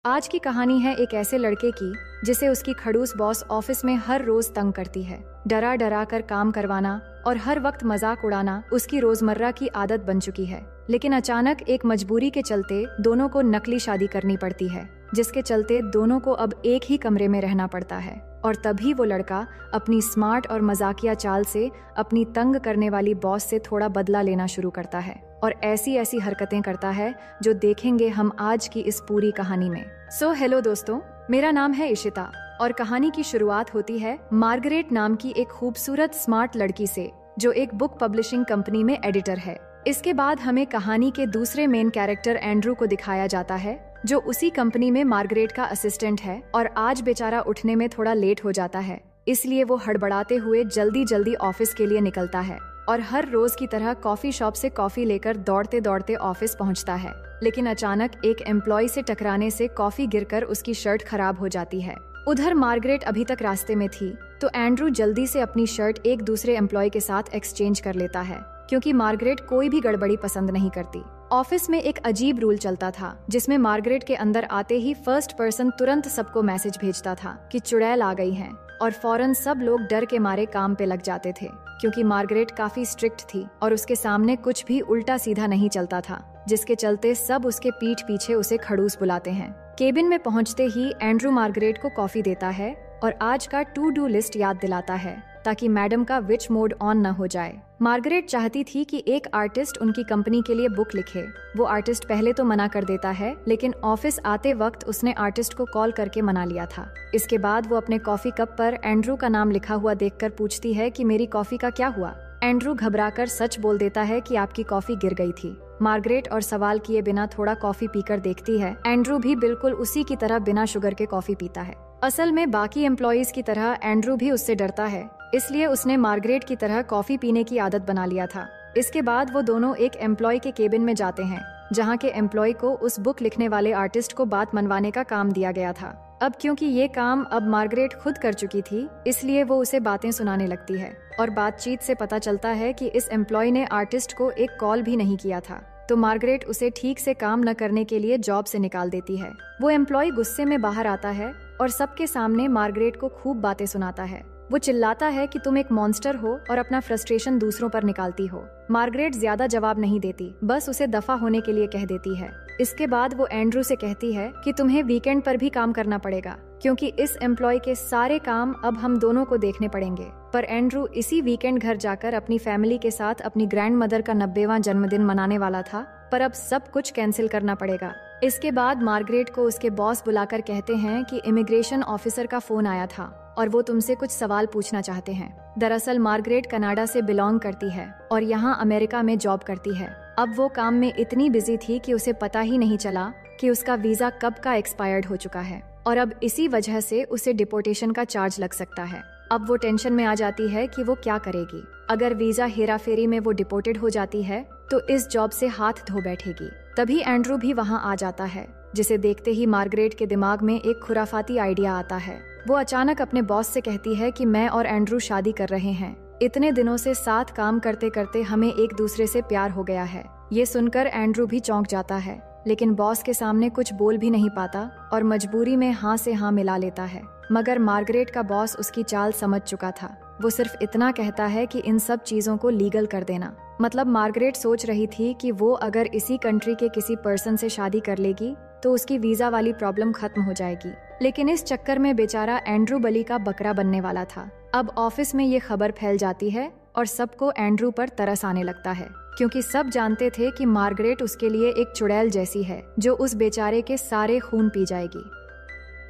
आज की कहानी है एक ऐसे लड़के की जिसे उसकी खड़ूस बॉस ऑफिस में हर रोज तंग करती है। डरा डरा कर काम करवाना और हर वक्त मजाक उड़ाना उसकी रोजमर्रा की आदत बन चुकी है। लेकिन अचानक एक मजबूरी के चलते दोनों को नकली शादी करनी पड़ती है, जिसके चलते दोनों को अब एक ही कमरे में रहना पड़ता है। और तभी वो लड़का अपनी स्मार्ट और मजाकिया चाल से अपनी तंग करने वाली बॉस से थोड़ा बदला लेना शुरू करता है और ऐसी ऐसी हरकतें करता है जो देखेंगे हम आज की इस पूरी कहानी में। हेलो दोस्तों, मेरा नाम है इशिता और कहानी की शुरुआत होती है मार्गरेट नाम की एक खूबसूरत स्मार्ट लड़की से, जो एक बुक पब्लिशिंग कंपनी में एडिटर है। इसके बाद हमें कहानी के दूसरे मेन कैरेक्टर एंड्रू को दिखाया जाता है, जो उसी कंपनी में मार्गरेट का असिस्टेंट है और आज बेचारा उठने में थोड़ा लेट हो जाता है, इसलिए वो हड़बड़ाते हुए जल्दी जल्दी ऑफिस के लिए निकलता है और हर रोज की तरह कॉफी शॉप से कॉफी लेकर दौड़ते दौड़ते ऑफिस पहुंचता है। लेकिन अचानक एक एम्प्लॉय से टकराने से कॉफी गिरकर उसकी शर्ट खराब हो जाती है। उधर मार्गरेट अभी तक रास्ते में थी तो एंड्रू जल्दी से अपनी शर्ट एक दूसरे एम्प्लॉय के साथ एक्सचेंज कर लेता है, क्योंकि मार्गरेट कोई भी गड़बड़ी पसंद नहीं करती। ऑफिस में एक अजीब रूल चलता था जिसमें मार्गरेट के अंदर आते ही फर्स्ट पर्सन तुरंत सबको मैसेज भेजता था कि चुड़ैल आ गई है, और फौरन सब लोग डर के मारे काम पे लग जाते थे, क्योंकि मार्गरेट काफी स्ट्रिक्ट थी और उसके सामने कुछ भी उल्टा सीधा नहीं चलता था, जिसके चलते सब उसके पीठ पीछे उसे खड़ूस बुलाते हैं। केबिन में पहुंचते ही एंड्रू मार्गरेट को कॉफी देता है और आज का टू डू लिस्ट याद दिलाता है ताकि मैडम का विच मोड ऑन न हो जाए। मार्गरेट चाहती थी कि एक आर्टिस्ट उनकी कंपनी के लिए बुक लिखे। वो आर्टिस्ट पहले तो मना कर देता है, लेकिन ऑफिस आते वक्त उसने आर्टिस्ट को कॉल करके मना लिया था। इसके बाद वो अपने कॉफी कप पर एंड्रू का नाम लिखा हुआ देखकर पूछती है कि मेरी कॉफी का क्या हुआ। एंड्रू घबराकर सच बोल देता है कि आपकी कॉफी गिर गई थी। मार्गरेट और सवाल किए बिना थोड़ा कॉफी पीकर देखती है। एंड्रू भी बिल्कुल उसी की तरह बिना शुगर के कॉफी पीता है। असल में बाकी एम्प्लॉइज की तरह एंड्रू भी उससे डरता है, इसलिए उसने मार्गरेट की तरह कॉफी पीने की आदत बना लिया था। इसके बाद वो दोनों एक एम्प्लॉय के केबिन में जाते हैं, जहाँ के एम्प्लॉय को उस बुक लिखने वाले आर्टिस्ट को बात मनवाने का काम दिया गया था। अब क्योंकि ये काम अब मार्गरेट खुद कर चुकी थी, इसलिए वो उसे बातें सुनाने लगती है और बातचीत से पता चलता है कि इस एम्प्लॉय ने आर्टिस्ट को एक कॉल भी नहीं किया था, तो मार्गरेट उसे ठीक से काम न करने के लिए जॉब से निकाल देती है। वो एम्प्लॉय गुस्से में बाहर आता है और सबके सामने मार्गरेट को खूब बातें सुनाता है। वो चिल्लाता है कि तुम एक मॉन्स्टर हो और अपना फ्रस्ट्रेशन दूसरों पर निकालती हो। मार्गरेट ज्यादा जवाब नहीं देती, बस उसे दफा होने के लिए कह देती है। इसके बाद वो एंड्रू से कहती है कि तुम्हें वीकेंड पर भी काम करना पड़ेगा, क्योंकि इस एम्प्लॉय के सारे काम अब हम दोनों को देखने पड़ेंगे। पर एंड्रू इसी वीकेंड घर जाकर अपनी फैमिली के साथ अपनी ग्रैंड मदर का 90वां जन्मदिन मनाने वाला था, पर अब सब कुछ कैंसिल करना पड़ेगा। इसके बाद मार्गरेट को उसके बॉस बुलाकर कहते हैं कि इमिग्रेशन ऑफिसर का फोन आया था और वो तुमसे कुछ सवाल पूछना चाहते हैं। दरअसल मार्गरेट कनाडा से बिलोंग करती है और यहाँ अमेरिका में जॉब करती है। अब वो काम में इतनी बिजी थी कि उसे पता ही नहीं चला कि उसका वीजा कब का एक्सपायर्ड हो चुका है और अब इसी वजह से उसे डिपोर्टेशन का चार्ज लग सकता है। अब वो टेंशन में आ जाती है कि वो क्या करेगी। अगर वीजा हेरा फेरी में वो डिपोर्टेड हो जाती है तो इस जॉब से हाथ धो बैठेगी। तभी एंड्रू भी वहाँ आ जाता है, जिसे देखते ही मार्गरेट के दिमाग में एक खुराफाती आइडिया आता है। वो अचानक अपने बॉस से कहती है कि मैं और एंड्रू शादी कर रहे हैं। इतने दिनों से साथ काम करते करते हमें एक दूसरे से प्यार हो गया है। ये सुनकर एंड्रू भी चौंक जाता है, लेकिन बॉस के सामने कुछ बोल भी नहीं पाता और मजबूरी में हाँ से हाँ मिला लेता है। मगर मार्गरेट का बॉस उसकी चाल समझ चुका था। वो सिर्फ इतना कहता है कि इन सब चीजों को लीगल कर देना। मतलब मार्गरेट सोच रही थी कि वो अगर इसी कंट्री के किसी पर्सन से शादी कर लेगी तो उसकी वीजा वाली प्रॉब्लम खत्म हो जाएगी, लेकिन इस चक्कर में बेचारा एंड्रू बलि का बकरा बनने वाला था। अब ऑफिस में ये खबर फैल जाती है और सबको एंड्रू पर तरस आने लगता है, क्योंकि सब जानते थे कि मार्गरेट उसके लिए एक चुड़ैल जैसी है जो उस बेचारे के सारे खून पी जाएगी।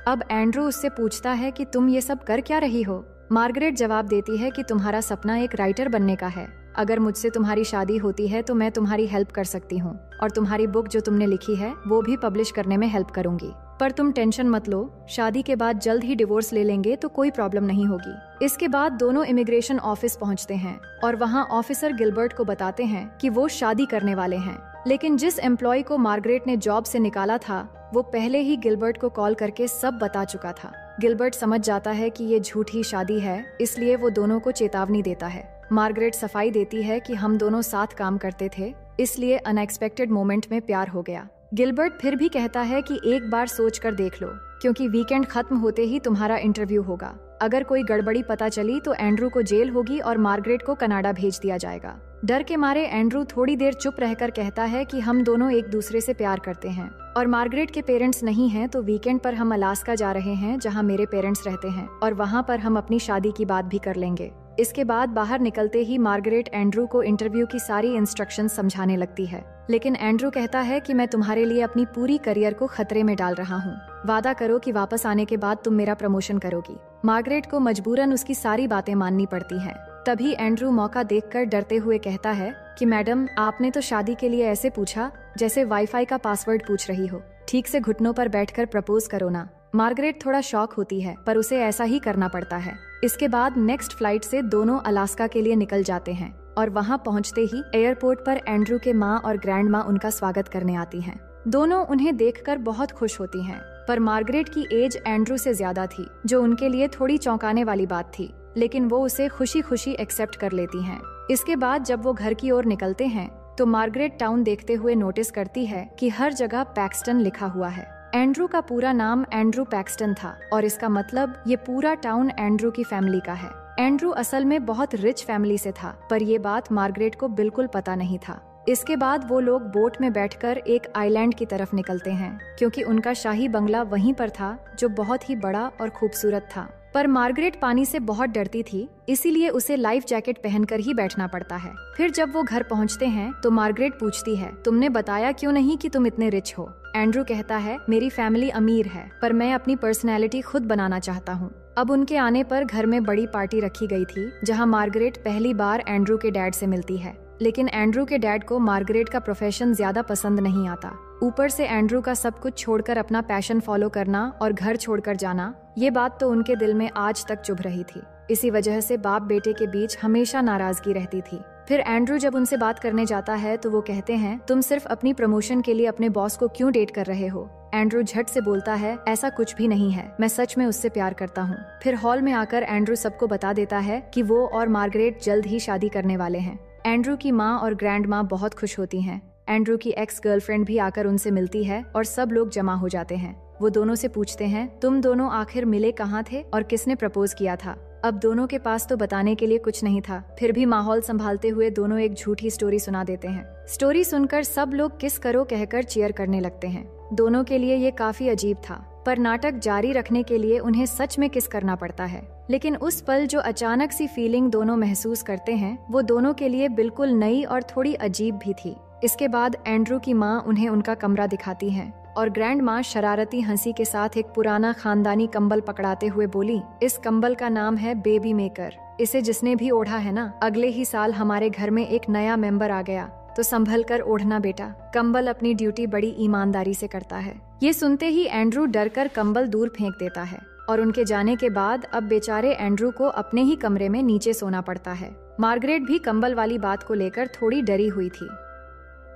अब एंड्रू उससे पूछता है कि तुम ये सब कर क्या रही हो। मार्गरेट जवाब देती है कि तुम्हारा सपना एक राइटर बनने का है। अगर मुझसे तुम्हारी शादी होती है तो मैं तुम्हारी हेल्प कर सकती हूँ और तुम्हारी बुक जो तुमने लिखी है वो भी पब्लिश करने में हेल्प करूंगी। पर तुम टेंशन मत लो, शादी के बाद जल्द ही डिवोर्स ले लेंगे तो कोई प्रॉब्लम नहीं होगी। इसके बाद दोनों इमिग्रेशन ऑफिस पहुँचते हैं और वहाँ ऑफिसर गिलबर्ट को बताते हैं कि वो शादी करने वाले हैं। लेकिन जिस एम्प्लॉय को मार्गरेट ने जॉब से निकाला था वो पहले ही गिलबर्ट को कॉल करके सब बता चुका था। गिलबर्ट समझ जाता है कि ये झूठी शादी है, इसलिए वो दोनों को चेतावनी देता है। मार्गरेट सफाई देती है कि हम दोनों साथ काम करते थे, इसलिए अनएक्सपेक्टेड मोमेंट में प्यार हो गया। गिलबर्ट फिर भी कहता है कि एक बार सोच कर देख लो, क्योंकि वीकेंड खत्म होते ही तुम्हारा इंटरव्यू होगा। अगर कोई गड़बड़ी पता चली तो एंड्रू को जेल होगी और मार्गरेट को कनाडा भेज दिया जाएगा। डर के मारे एंड्रू थोड़ी देर चुप रहकर कहता है कि हम दोनों एक दूसरे से प्यार करते हैं और मार्गरेट के पेरेंट्स नहीं हैं, तो वीकेंड पर हम अलास्का जा रहे हैं जहां मेरे पेरेंट्स रहते हैं, और वहां पर हम अपनी शादी की बात भी कर लेंगे। इसके बाद बाहर निकलते ही मार्गरेट एंड्रू को इंटरव्यू की सारी इंस्ट्रक्शन समझाने लगती है, लेकिन एंड्रू कहता है कि मैं तुम्हारे लिए अपनी पूरी करियर को खतरे में डाल रहा हूँ। वादा करो कि वापस आने के बाद तुम मेरा प्रमोशन करोगी। मार्गरेट को मजबूरन उसकी सारी बातें माननी पड़ती हैं। तभी एंड्रू मौका देखकर डरते हुए कहता है कि मैडम, आपने तो शादी के लिए ऐसे पूछा जैसे वाईफाई का पासवर्ड पूछ रही हो। ठीक से घुटनों पर बैठकर प्रपोज करो ना। मार्गरेट थोड़ा शॉक होती है, पर उसे ऐसा ही करना पड़ता है। इसके बाद नेक्स्ट फ्लाइट से दोनों अलास्का के लिए निकल जाते हैं और वहां पहुंचते ही एयरपोर्ट पर एंड्रू के माँ और ग्रैंड माँ उनका स्वागत करने आती हैं। दोनों उन्हें देखकर बहुत खुश होती हैं, पर मार्गरेट की एज एंड्रू से ज्यादा थी, जो उनके लिए थोड़ी चौंकाने वाली बात थी, लेकिन वो उसे खुशी खुशी एक्सेप्ट कर लेती हैं। इसके बाद जब वो घर की ओर निकलते हैं तो मार्गरेट टाउन देखते हुए नोटिस करती है कि हर जगह पैक्सटन लिखा हुआ है। एंड्रू का पूरा नाम एंड्रू पैक्सटन था और इसका मतलब ये पूरा टाउन एंड्रू की फैमिली का है। एंड्रू असल में बहुत रिच फैमिली से था, पर ये बात मार्गरेट को बिल्कुल पता नहीं था। इसके बाद वो लोग बोट में बैठकर एक आइलैंड की तरफ निकलते हैं, क्योंकि उनका शाही बंगला वहीं पर था, जो बहुत ही बड़ा और खूबसूरत था। पर मार्गरेट पानी से बहुत डरती थी, इसीलिए उसे लाइफ जैकेट पहनकर ही बैठना पड़ता है। फिर जब वो घर पहुंचते हैं तो मार्गरेट पूछती है, तुमने बताया क्यों नहीं कि तुम इतने रिच हो? एंड्रू कहता है, मेरी फैमिली अमीर है, पर मैं अपनी पर्सनैलिटी खुद बनाना चाहता हूँ। अब उनके आने पर घर में बड़ी पार्टी रखी गई थी, जहाँ मार्गरेट पहली बार एंड्रू के डैड से मिलती है। लेकिन एंड्रू के डैड को मार्गरेट का प्रोफेशन ज्यादा पसंद नहीं आता। ऊपर से एंड्रू का सब कुछ छोड़कर अपना पैशन फॉलो करना और घर छोड़कर जाना, ये बात तो उनके दिल में आज तक चुभ रही थी। इसी वजह से बाप बेटे के बीच हमेशा नाराजगी रहती थी। फिर एंड्रू जब उनसे बात करने जाता है तो वो कहते हैं, तुम सिर्फ अपनी प्रमोशन के लिए अपने बॉस को क्यों डेट कर रहे हो? एंड्रू झट से बोलता है, ऐसा कुछ भी नहीं है, मैं सच में उससे प्यार करता हूँ। फिर हॉल में आकर एंड्रू सबको बता देता है कि वो और मार्गरेट जल्द ही शादी करने वाले हैं। एंड्रू की माँ और ग्रैंड माँ बहुत खुश होती हैं। एंड्रू की एक्स गर्लफ्रेंड भी आकर उनसे मिलती है और सब लोग जमा हो जाते हैं। वो दोनों से पूछते हैं, तुम दोनों आखिर मिले कहाँ थे और किसने प्रपोज किया था? अब दोनों के पास तो बताने के लिए कुछ नहीं था, फिर भी माहौल संभालते हुए दोनों एक झूठी स्टोरी सुना देते हैं। स्टोरी सुनकर सब लोग किस करो कहकर चीयर करने लगते हैं। दोनों के लिए ये काफी अजीब था, पर नाटक जारी रखने के लिए उन्हें सच में किस करना पड़ता है। लेकिन उस पल जो अचानक सी फीलिंग दोनों महसूस करते हैं, वो दोनों के लिए बिल्कुल नई और थोड़ी अजीब भी थी। इसके बाद एंड्रू की माँ उन्हें उनका कमरा दिखाती है और ग्रैंड माँ शरारती हंसी के साथ एक पुराना खानदानी कंबल पकड़ाते हुए बोली, इस कंबल का नाम है बेबी मेकर। इसे जिसने भी ओढ़ा है ना, अगले ही साल हमारे घर में एक नया मेंबर आ गया, तो संभल कर ओढ़ना बेटा। कंबल अपनी ड्यूटी बड़ी ईमानदारी से करता है। ये सुनते ही एंड्रू डरकर कंबल दूर फेंक देता है और उनके जाने के बाद अब बेचारे एंड्रू को अपने ही कमरे में नीचे सोना पड़ता है। मार्गरेट भी कंबल वाली बात को लेकर थोड़ी डरी हुई थी।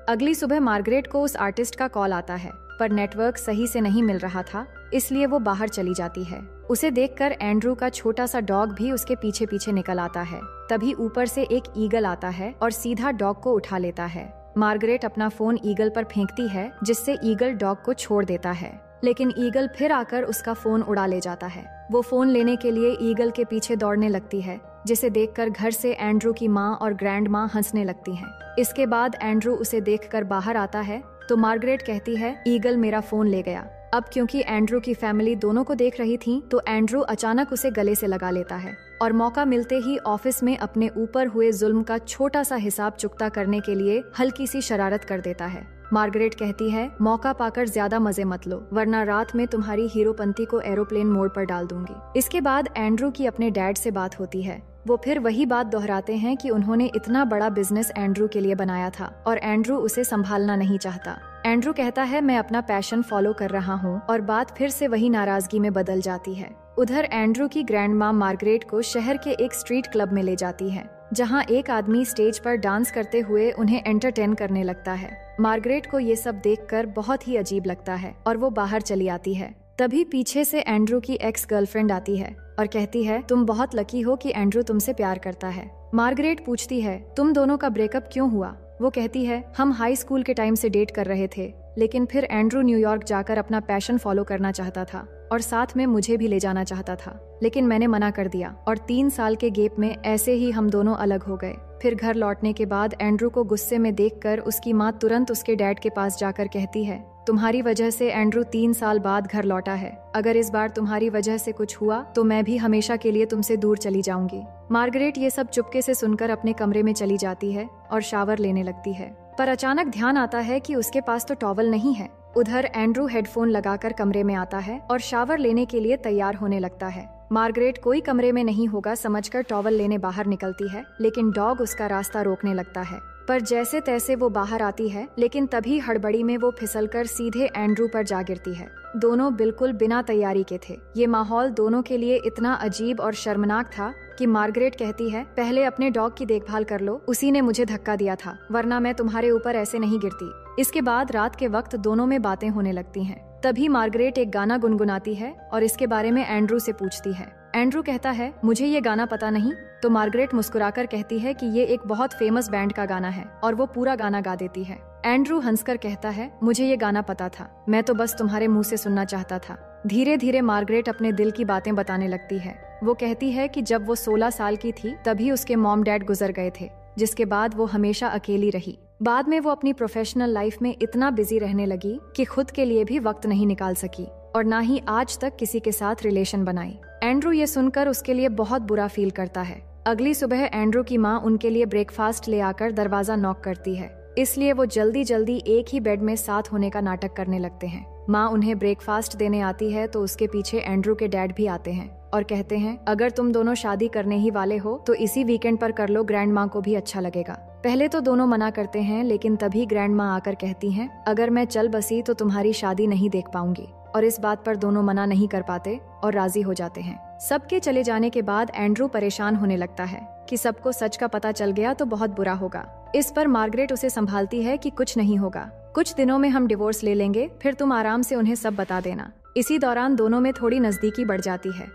अगली सुबह मार्गरेट को उस आर्टिस्ट का कॉल आता है, पर नेटवर्क सही से नहीं मिल रहा था, इसलिए वो बाहर चली जाती है। उसे देखकर एंड्रू का छोटा सा डॉग भी उसके पीछे पीछे निकल आता है। तभी ऊपर से एक ईगल आता है और सीधा डॉग को उठा लेता है। मार्गरेट अपना फोन ईगल पर फेंकती है, जिससे ईगल डॉग को छोड़ देता है, लेकिन ईगल फिर आकर उसका फोन उड़ा ले जाता है। वो फोन लेने के लिए ईगल के पीछे दौड़ने लगती है, जिसे देखकर घर से एंड्रू की माँ और ग्रैंड माँ हंसने लगती हैं। इसके बाद एंड्रू उसे देखकर बाहर आता है तो मार्गरेट कहती है, ईगल मेरा फोन ले गया। अब क्योंकि एंड्रू की फैमिली दोनों को देख रही थी, तो एंड्रू अचानक उसे गले से लगा लेता है और मौका मिलते ही ऑफिस में अपने ऊपर हुए जुल्म का छोटा सा हिसाब चुकता करने के लिए हल्की सी शरारत कर देता है। मार्गरेट कहती है, मौका पाकर ज्यादा मजे मत लो, वरना रात में तुम्हारी हीरोपंती को एरोप्लेन मोड पर डाल दूंगी। इसके बाद एंड्रू की अपने डैड से बात होती है। वो फिर वही बात दोहराते हैं कि उन्होंने इतना बड़ा बिजनेस एंड्रू के लिए बनाया था और एंड्रू उसे संभालना नहीं चाहता। एंड्रू कहता है, मैं अपना पैशन फॉलो कर रहा हूँ, और बात फिर से वही नाराजगी में बदल जाती है। उधर एंड्रू की ग्रैंड माँ मार्गरेट को शहर के एक स्ट्रीट क्लब में ले जाती है, जहाँ एक आदमी स्टेज पर डांस करते हुए उन्हें एंटरटेन करने लगता है। मार्गरेट को ये सब देखकर बहुत ही अजीब लगता है और वो बाहर चली आती है। तभी पीछे से एंड्रू की एक्स गर्लफ्रेंड आती है और कहती है, तुम बहुत लकी हो कि एंड्रू तुमसे प्यार करता है। मार्गरेट पूछती है, तुम दोनों का ब्रेकअप क्यों हुआ? वो कहती है, हम हाई स्कूल के टाइम से डेट कर रहे थे, लेकिन फिर एंड्रू न्यूयॉर्क जाकर अपना पैशन फॉलो करना चाहता था और साथ में मुझे भी ले जाना चाहता था, लेकिन मैंने मना कर दिया और 3 साल के गैप में ऐसे ही हम दोनों अलग हो गए। फिर घर लौटने के बाद एंड्रू को गुस्से में देखकर उसकी माँ तुरंत उसके डैड के पास जाकर कहती है, तुम्हारी वजह से एंड्रू 3 साल बाद घर लौटा है। अगर इस बार तुम्हारी वजह से कुछ हुआ तो मैं भी हमेशा के लिए तुमसे दूर चली जाऊंगी। मार्गरेट ये सब चुपके से सुनकर अपने कमरे में चली जाती है और शावर लेने लगती है, पर अचानक ध्यान आता है कि उसके पास तो टॉवल नहीं है। उधर एंड्रू हेडफोन लगाकर कमरे में आता है और शावर लेने के लिए तैयार होने लगता है। मार्गरेट कोई कमरे में नहीं होगा समझकर टॉवल लेने बाहर निकलती है, लेकिन डॉग उसका रास्ता रोकने लगता है। पर जैसे तैसे वो बाहर आती है, लेकिन तभी हड़बड़ी में वो फिसलकर सीधे एंड्रू पर जा गिरती है। दोनों बिल्कुल बिना तैयारी के थे। ये माहौल दोनों के लिए इतना अजीब और शर्मनाक था कि मार्गरेट कहती है, पहले अपने डॉग की देखभाल कर लो, उसी ने मुझे धक्का दिया था, वरना मैं तुम्हारे ऊपर ऐसे नहीं गिरती। इसके बाद रात के वक्त दोनों में बातें होने लगती हैं। तभी मार्गरेट एक गाना गुनगुनाती है और इसके बारे में एंड्रू से पूछती है। एंड्रू कहता है, मुझे ये गाना पता नहीं। तो मार्गरेट मुस्कुराकर कहती है कि ये एक बहुत फेमस बैंड का गाना है और वो पूरा गाना गा देती है। एंड्रू हंसकर कहता है, मुझे ये गाना पता था, मैं तो बस तुम्हारे मुंह से सुनना चाहता था। धीरे धीरे मार्गरेट अपने दिल की बातें बताने लगती है। वो कहती है कि जब वो 16 साल की थी तभी उसके मॉम डैड गुजर गए थे, जिसके बाद वो हमेशा अकेली रही। बाद में वो अपनी प्रोफेशनल लाइफ में इतना बिजी रहने लगी कि खुद के लिए भी वक्त नहीं निकाल सकी और ना ही आज तक किसी के साथ रिलेशन बनाई। एंड्रू ये सुनकर उसके लिए बहुत बुरा फील करता है। अगली सुबह एंड्रू की माँ उनके लिए ब्रेकफास्ट ले आकर दरवाजा नॉक करती है, इसलिए वो जल्दी जल्दी एक ही बेड में साथ होने का नाटक करने लगते हैं। माँ उन्हें ब्रेकफास्ट देने आती है तो उसके पीछे एंड्रू के डैड भी आते हैं और कहते हैं, अगर तुम दोनों शादी करने ही वाले हो तो इसी वीकेंड पर कर लो, ग्रैंड माँ को भी अच्छा लगेगा। पहले तो दोनों मना करते हैं, लेकिन तभी ग्रैंड माँ आकर कहती हैं, अगर मैं चल बसी तो तुम्हारी शादी नहीं देख पाऊंगी। और इस बात पर दोनों मना नहीं कर पाते और राजी हो जाते हैं। सबके चले जाने के बाद एंड्रू परेशान होने लगता है कि सबको सच का पता चल गया तो बहुत बुरा होगा। इस पर मार्गरेट उसे संभालती है कि कुछ नहीं होगा, कुछ दिनों में हम डिवोर्स ले लेंगे, फिर तुम आराम से उन्हें सब बता देना। इसी दौरान दोनों में थोड़ी नजदीकी बढ़ जाती है,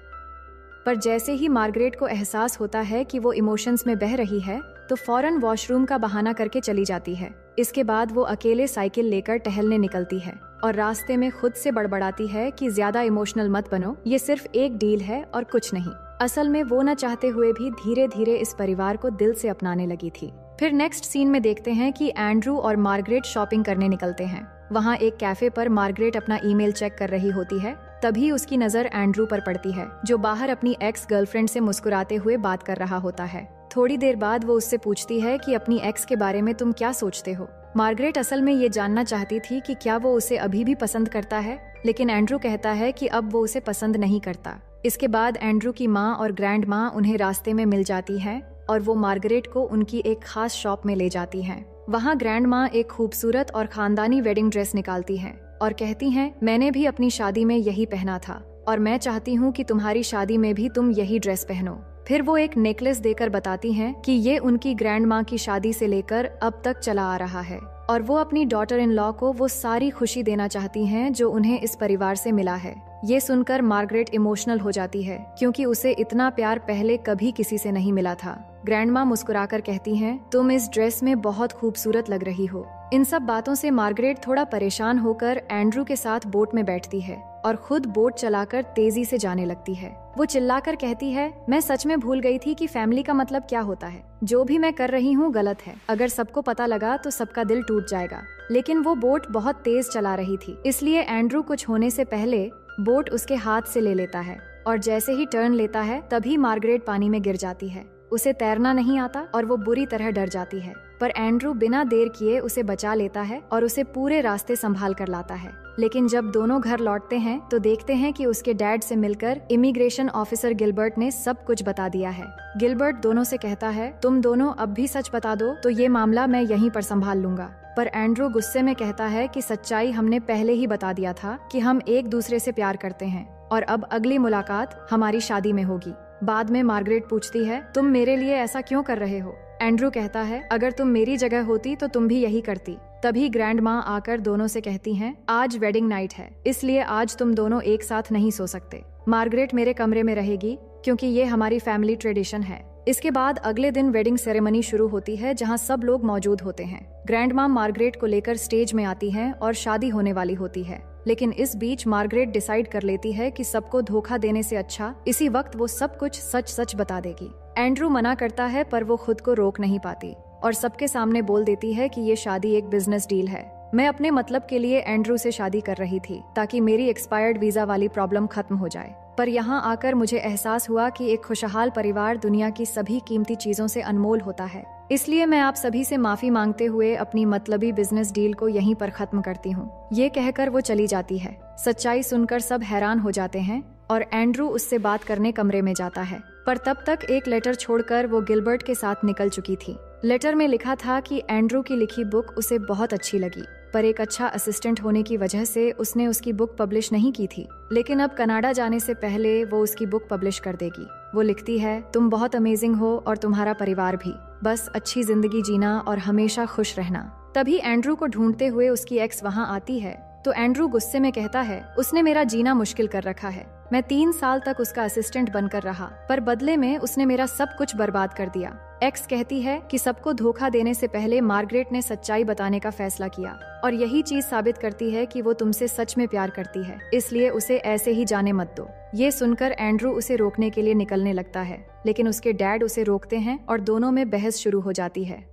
पर जैसे ही मार्गरेट को एहसास होता है कि वो इमोशंस में बह रही है तो फौरन वॉशरूम का बहाना करके चली जाती है। इसके बाद वो अकेले साइकिल लेकर टहलने निकलती है और रास्ते में खुद से बड़बड़ाती है कि ज्यादा इमोशनल मत बनो, ये सिर्फ एक डील है और कुछ नहीं। असल में वो न चाहते हुए भी धीरे धीरे इस परिवार को दिल से अपनाने लगी थी। फिर नेक्स्ट सीन में देखते हैं कि एंड्रू और मार्गरेट शॉपिंग करने निकलते हैं। वहाँ एक कैफे पर मार्गरेट अपना ईमेल चेक कर रही होती है, तभी उसकी नजर एंड्रू पर पड़ती है, जो बाहर अपनी एक्स गर्लफ्रेंड से मुस्कुराते हुए बात कर रहा होता है। थोड़ी देर बाद वो उससे पूछती है कि अपनी एक्स के बारे में तुम क्या सोचते हो। मार्गरेट असल में ये जानना चाहती थी कि क्या वो उसे अभी भी पसंद करता है, लेकिन एंड्रू कहता है कि अब वो उसे पसंद नहीं करता। इसके बाद एंड्रू की माँ और ग्रैंड माँ उन्हें रास्ते में मिल जाती है और वो मार्गरेट को उनकी एक खास शॉप में ले जाती हैं। वहाँ ग्रैंड माँ एक खूबसूरत और खानदानी वेडिंग ड्रेस निकालती हैं और कहती हैं, मैंने भी अपनी शादी में यही पहना था और मैं चाहती हूँ कि तुम्हारी शादी में भी तुम यही ड्रेस पहनो। फिर वो एक नेकलेस देकर बताती हैं कि ये उनकी ग्रैंड माँ की शादी से लेकर अब तक चला आ रहा है और वो अपनी डॉटर इन लॉ को वो सारी खुशी देना चाहती हैं जो उन्हें इस परिवार से मिला है। ये सुनकर मार्गरेट इमोशनल हो जाती है, क्योंकि उसे इतना प्यार पहले कभी किसी से नहीं मिला था। ग्रैंड माँ मुस्कुराकर कहती हैं, तुम इस ड्रेस में बहुत खूबसूरत लग रही हो। इन सब बातों से मार्गरेट थोड़ा परेशान होकर एंड्रू के साथ बोट में बैठती है और खुद बोट चलाकर तेजी से जाने लगती है। वो चिल्लाकर कहती है, मैं सच में भूल गई थी कि फैमिली का मतलब क्या होता है। जो भी मैं कर रही हूँ गलत है। अगर सबको पता लगा तो सबका दिल टूट जाएगा। लेकिन वो बोट बहुत तेज चला रही थी, इसलिए एंड्रू कुछ होने से पहले बोट उसके हाथ से ले लेता है और जैसे ही टर्न लेता है तभी मार्गरेट पानी में गिर जाती है। उसे तैरना नहीं आता और वो बुरी तरह डर जाती है, पर एंड्रू बिना देर किए उसे बचा लेता है और उसे पूरे रास्ते संभाल कर लाता है। लेकिन जब दोनों घर लौटते हैं तो देखते हैं कि उसके डैड से मिलकर इमिग्रेशन ऑफिसर गिलबर्ट ने सब कुछ बता दिया है। गिलबर्ट दोनों से कहता है, तुम दोनों अब भी सच बता दो तो ये मामला मैं यहीं पर संभाल लूंगा। पर एंड्रू गुस्से में कहता है कि सच्चाई हमने पहले ही बता दिया था कि हम एक दूसरे से प्यार करते हैं और अब अगली मुलाकात हमारी शादी में होगी। बाद में मार्गरेट पूछती है, तुम मेरे लिए ऐसा क्यों कर रहे हो? एंड्रू कहता है, अगर तुम मेरी जगह होती तो तुम भी यही करती। तभी ग्रैंड माँ आकर दोनों से कहती हैं, आज वेडिंग नाइट है, इसलिए आज तुम दोनों एक साथ नहीं सो सकते। मार्गरेट मेरे कमरे में रहेगी क्योंकि ये हमारी फैमिली ट्रेडिशन है। इसके बाद अगले दिन वेडिंग सेरेमनी शुरू होती है, जहां सब लोग मौजूद होते हैं। ग्रैंड माम मार्गरेट को लेकर स्टेज में आती हैं और शादी होने वाली होती है। लेकिन इस बीच मार्गरेट डिसाइड कर लेती है कि सबको धोखा देने से अच्छा इसी वक्त वो सब कुछ सच सच बता देगी। एंड्रू मना करता है, पर वो खुद को रोक नहीं पाती और सबके सामने बोल देती है कि ये शादी एक बिजनेस डील है। मैं अपने मतलब के लिए एंड्रू से शादी कर रही थी ताकि मेरी एक्सपायर्ड वीजा वाली प्रॉब्लम खत्म हो जाए। पर यहाँ आकर मुझे एहसास हुआ कि एक खुशहाल परिवार दुनिया की सभी कीमती चीजों से अनमोल होता है। इसलिए मैं आप सभी से माफी मांगते हुए अपनी मतलबी बिजनेस डील को यहीं पर खत्म करती हूँ। ये कहकर वो चली जाती है। सच्चाई सुनकर सब हैरान हो जाते हैं और एंड्रू उससे बात करने कमरे में जाता है। पर तब तक एक लेटर छोड़कर वो गिलबर्ट के साथ निकल चुकी थी। लेटर में लिखा था कि एंड्रू की लिखी बुक उसे बहुत अच्छी लगी, पर एक अच्छा असिस्टेंट होने की वजह से उसने उसकी बुक पब्लिश नहीं की थी। लेकिन अब कनाडा जाने से पहले वो उसकी बुक पब्लिश कर देगी। वो लिखती है, तुम बहुत अमेजिंग हो और तुम्हारा परिवार भी। बस अच्छी जिंदगी जीना और हमेशा खुश रहना। तभी एंड्रू को ढूंढते हुए उसकी एक्स वहाँ आती है तो एंड्रू गुस्से में कहता है, उसने मेरा जीना मुश्किल कर रखा है। मैं 3 साल तक उसका असिस्टेंट बनकर रहा, पर बदले में उसने मेरा सब कुछ बर्बाद कर दिया। एक्स कहती है कि सबको धोखा देने से पहले मार्गरेट ने सच्चाई बताने का फैसला किया और यही चीज साबित करती है कि वो तुमसे सच में प्यार करती है, इसलिए उसे ऐसे ही जाने मत दो। ये सुनकर एंड्रू उसे रोकने के लिए निकलने लगता है, लेकिन उसके डैड उसे रोकते हैं और दोनों में बहस शुरू हो जाती है।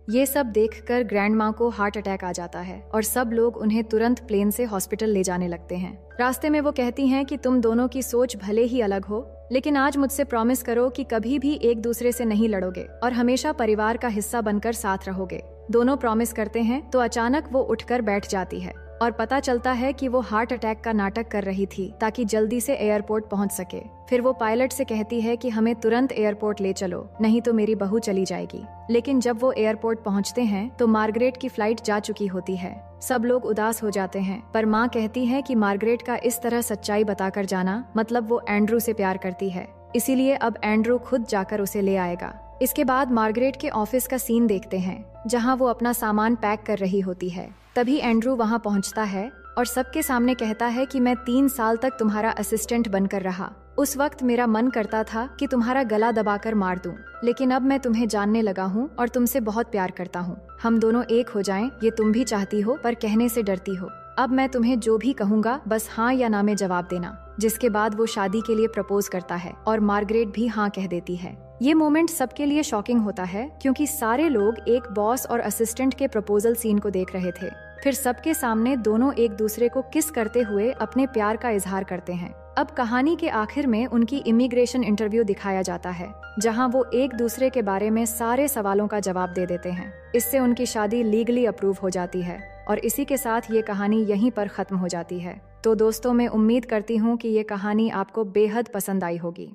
ये सब देखकर ग्रैंड माँ को हार्ट अटैक आ जाता है और सब लोग उन्हें तुरंत प्लेन से हॉस्पिटल ले जाने लगते हैं। रास्ते में वो कहती हैं कि तुम दोनों की सोच भले ही अलग हो, लेकिन आज मुझसे प्रॉमिस करो कि कभी भी एक दूसरे से नहीं लड़ोगे और हमेशा परिवार का हिस्सा बनकर साथ रहोगे। दोनों प्रॉमिस करते हैं तो अचानक वो उठकर बैठ जाती है और पता चलता है कि वो हार्ट अटैक का नाटक कर रही थी ताकि जल्दी से एयरपोर्ट पहुंच सके। फिर वो पायलट से कहती है कि हमें तुरंत एयरपोर्ट ले चलो, नहीं तो मेरी बहू चली जाएगी। लेकिन जब वो एयरपोर्ट पहुंचते हैं तो मार्गरेट की फ्लाइट जा चुकी होती है। सब लोग उदास हो जाते हैं, पर माँ कहती है कि मार्गरेट का इस तरह सच्चाई बताकर जाना मतलब वो एंड्रू से प्यार करती है, इसीलिए अब एंड्रू खुद जाकर उसे ले आएगा। इसके बाद मार्गरेट के ऑफिस का सीन देखते हैं, जहां वो अपना सामान पैक कर रही होती है। तभी एंड्रू वहां पहुंचता है और सबके सामने कहता है कि मैं 3 साल तक तुम्हारा असिस्टेंट बनकर रहा। उस वक्त मेरा मन करता था कि तुम्हारा गला दबाकर मार दूं, लेकिन अब मैं तुम्हें जानने लगा हूं और तुमसे बहुत प्यार करता हूं। हम दोनों एक हो जाएं, ये तुम भी चाहती हो पर कहने से डरती हो। अब मैं तुम्हें जो भी कहूँगा बस हाँ या ना में जवाब देना। जिसके बाद वो शादी के लिए प्रपोज करता है और मार्गरेट भी हाँ कह देती है। ये मोमेंट सबके लिए शॉकिंग होता है क्योंकि सारे लोग एक बॉस और असिस्टेंट के प्रपोजल सीन को देख रहे थे। फिर सबके सामने दोनों एक दूसरे को किस करते हुए अपने प्यार का इजहार करते हैं। अब कहानी के आखिर में उनकी इमिग्रेशन इंटरव्यू दिखाया जाता है, जहां वो एक दूसरे के बारे में सारे सवालों का जवाब दे देते हैं। इससे उनकी शादी लीगली अप्रूव हो जाती है और इसी के साथ ये कहानी यहीं पर खत्म हो जाती है। तो दोस्तों, मैं उम्मीद करती हूँ कि ये कहानी आपको बेहद पसंद आई होगी।